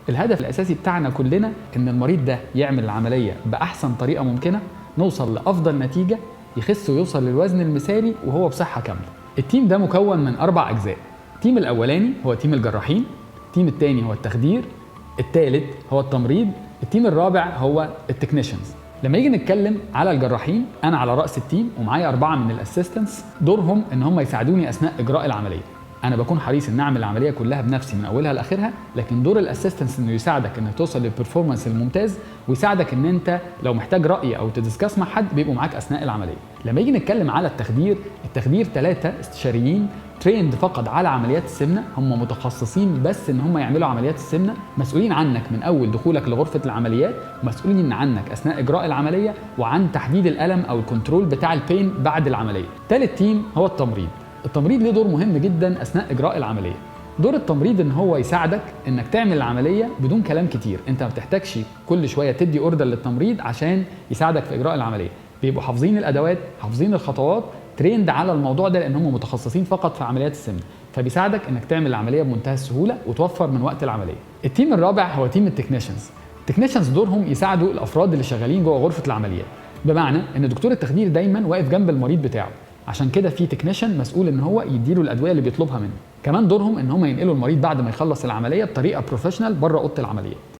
الهدف الاساسي بتاعنا كلنا ان المريض ده يعمل العمليه باحسن طريقه ممكنه، نوصل لافضل نتيجه، يخس ويوصل للوزن المثالي وهو بصحه كامله. التيم ده مكون من 4 اجزاء. التيم الاولاني هو تيم الجراحين، التيم الثاني هو التخدير، الثالث هو التمريض، التيم الرابع هو التكنيشنز. لما يجي نتكلم على الجراحين، انا على راس التيم ومعايا 4 من الاسيستنتس، دورهم ان هم يساعدوني اثناء اجراء العمليه. انا بكون حريص ان اعمل العمليه كلها بنفسي من اولها لاخرها، لكن دور الاسيستنتس انه يساعدك انك توصل للبرفورمانس الممتاز، ويساعدك ان انت لو محتاج راي او تدسكاس مع حد بيبقوا معاك اثناء العمليه. لما يجي نتكلم على التخدير 3 استشاريين تريند فقط على عمليات السمنه، هم متخصصين بس ان هم يعملوا عمليات السمنه، مسؤولين عنك من اول دخولك لغرفه العمليات، ومسؤولين عنك اثناء اجراء العمليه، وعن تحديد الالم او الكنترول بتاع البين بعد العمليه. ثالث تيم هو التمريض. التمريض له دور مهم جدا اثناء اجراء العمليه. دور التمريض ان هو يساعدك انك تعمل العمليه بدون كلام كتير، انت ما بتحتاجش كل شويه تدي اوردر للتمريض عشان يساعدك في اجراء العمليه، بيبقوا حافظين الادوات، حافظين الخطوات، تريند على الموضوع ده لان هم متخصصين فقط في عمليات السمنه، فبيساعدك انك تعمل العمليه بمنتهى السهوله وتوفر من وقت العمليه. التيم الرابع هو تيم التكنيشنز. التكنيشنز دورهم يساعدوا الافراد اللي شغالين جوه غرفه العمليات، بمعنى ان دكتور التخدير دايما واقف جنب المريض بتاعه، عشان كده في تكنيشن مسؤول ان هو يديله الادويه اللي بيطلبها منه. كمان دورهم ان هم ينقلوا المريض بعد ما يخلص العمليه بطريقه بروفيشنال بره اوضه العمليات.